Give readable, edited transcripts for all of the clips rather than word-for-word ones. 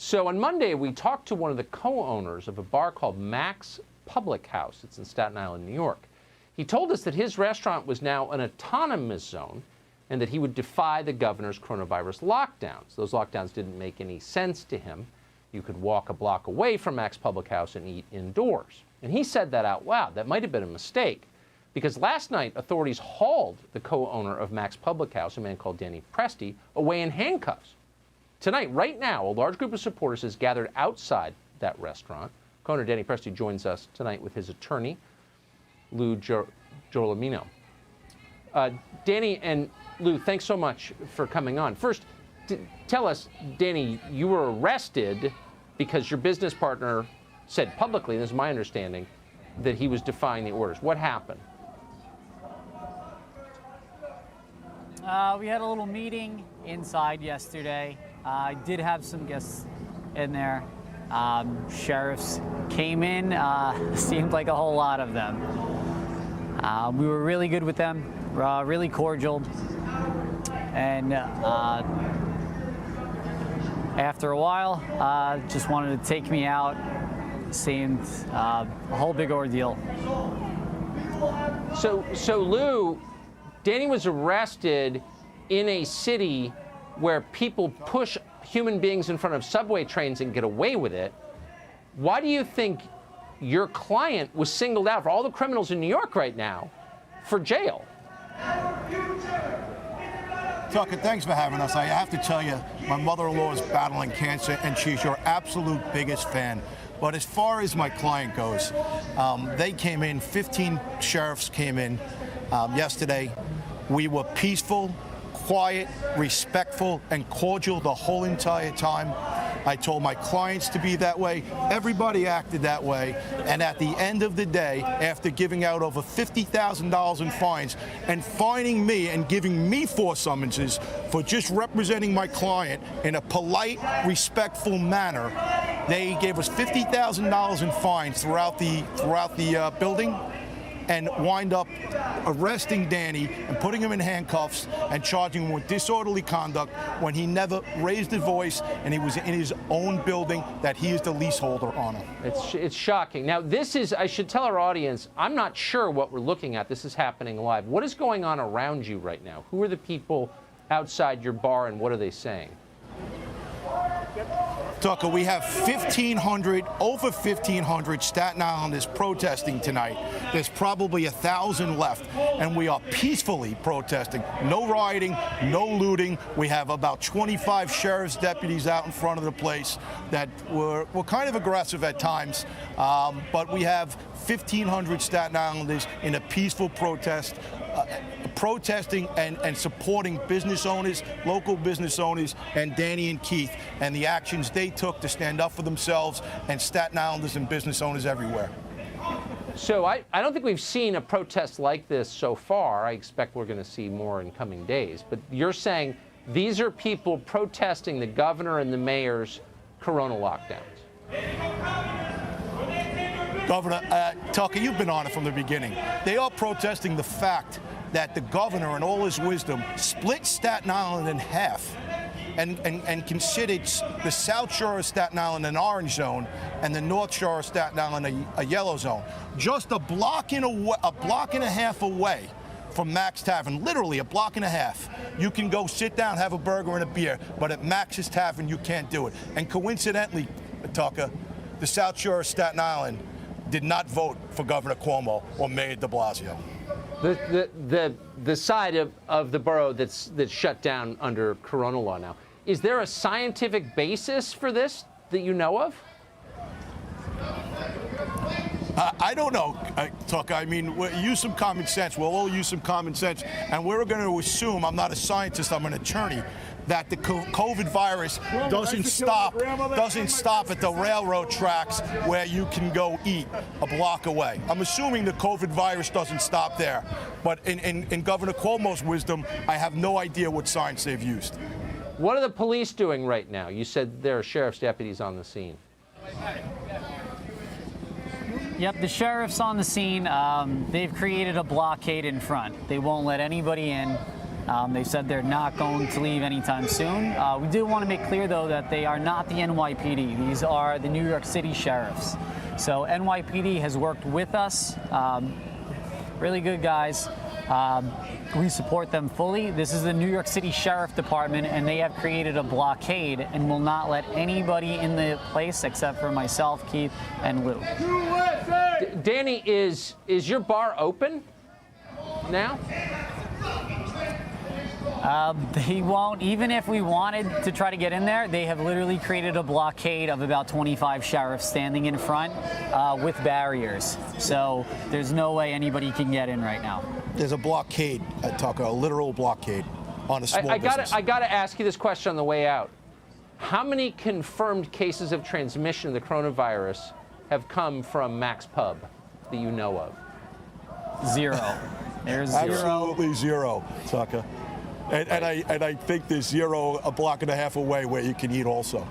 So on Monday, we talked to one of the co-owners of a bar called Max Public House. It's in Staten Island, New York. He told us that his restaurant was now an autonomous zone and that he would defy the governor's coronavirus lockdowns. Those lockdowns didn't make any sense to him. You could walk a block away from Max Public House and eat indoors. And he said that out loud. That might have been a mistake, because last night authorities hauled the co-owner of Max Public House, a man called Danny Presti, away in handcuffs. Tonight, right now, a large group of supporters has gathered outside that restaurant. Co-owner Danny Presti joins us tonight with his attorney, Lou Giolomino. Danny and Lou, thanks so much for coming on. First, tell us, Danny, you were arrested because your business partner said publicly, and this is my understanding, that he was defying the orders. What happened? We had a little meeting inside yesterday. I did have some guests in there. Sheriffs came in, seemed like a whole lot of them. We were really good with them, really cordial. And after a while, just wanted to take me out. Seemed a whole big ordeal. So Lou, Danny was arrested in a city where people push human beings in front of subway trains and get away with it. Why do you think your client was singled out for all the criminals in New York right now for jail? Tucker, thanks for having us. I have to tell you, my mother-in-law is battling cancer, and she's your absolute biggest fan. But as far as my client goes, they came in, 15 sheriffs came in yesterday. We were peaceful, quiet, respectful, and cordial the whole entire time. I told my clients to be that way. Everybody acted that way. And at the end of the day, after giving out over $50,000 in fines and fining me and giving me 4 summonses for just representing my client in a polite, respectful manner, they gave us $50,000 in fines throughout the building, and wind up arresting Danny and putting him in handcuffs and charging him with disorderly conduct when he never raised his voice and he was in his own building that he is the leaseholder on it. It's shocking. Now, this is, I should tell our audience, I'm not sure what we're looking at. This is happening live. What is going on around you right now? Who are the people outside your bar and what are they saying? Tucker, we have over 1,500 Staten Islanders protesting tonight. There's probably 1,000 left, and we are peacefully protesting. No rioting, no looting. We have about 25 sheriff's deputies out in front of the place that were kind of aggressive at times, but we have 1,500 Staten Islanders in a peaceful protest. Protesting and supporting business owners, local business owners, and Danny and Keith, and the actions they took to stand up for themselves and Staten Islanders and business owners everywhere. So I don't think we've seen a protest like this so far. I expect we're going to see more in coming days. But you're saying these are people protesting the governor and the mayor's corona lockdowns. Governor, Tucker, you've been on it from the beginning. They are protesting the fact that the governor, in all his wisdom, split Staten Island in half and considered the South Shore of Staten Island an orange zone and the North Shore of Staten Island a yellow zone. Just a block and a half away from Max Tavern, literally a block and a half. You can go sit down, have a burger and a beer, but at Max's Tavern, you can't do it. And coincidentally, Tucker, the South Shore of Staten Island did not vote for Governor Cuomo or Mayor de Blasio. The side of the borough that's shut down under corona law now. Is there a scientific basis for this that you know of? I don't know, Tucker. I mean, use some common sense. We'll all use some common sense. And we're going to assume, I'm not a scientist, I'm an attorney, that the COVID virus doesn't stop at the railroad tracks where you can go eat a block away. I'm assuming the COVID virus doesn't stop there. But in Governor Cuomo's wisdom, I have no idea what science they've used. What are the police doing right now? You said there are sheriff's deputies on the scene. Yep, the sheriff's on the scene. They've created a blockade in front. They won't let anybody in. They said they're not going to leave anytime soon. We do want to make clear, though, that they are not the NYPD. These are the New York City sheriffs. So NYPD has worked with us. Really good guys. We support them fully. This is the New York City Sheriff Department, and they have created a blockade and will not let anybody in the place except for myself, Keith, and Lou. Danny, is your bar open now? They won't, even if we wanted to try to get in there, they have literally created a blockade of about 25 sheriffs standing in front with barriers. So there's no way anybody can get in right now. There's a blockade, Tucker, a literal blockade on a small business. I gotta ask you this question on the way out. How many confirmed cases of transmission of the coronavirus have come from Max Pub that you know of? Zero. There's zero. Absolutely zero, Tucker. And I think there's zero a block and a half away where you can eat also.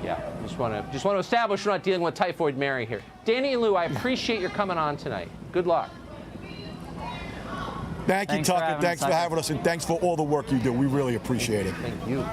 Yeah, just want to establish we're not dealing with Typhoid Mary here. Danny and Lou, I appreciate your coming on tonight. Good luck. Thank you, Thanks for Tucker. having Thanks us, for Tucker. having us, and thanks for all the work you do. We really appreciate it. Thank you.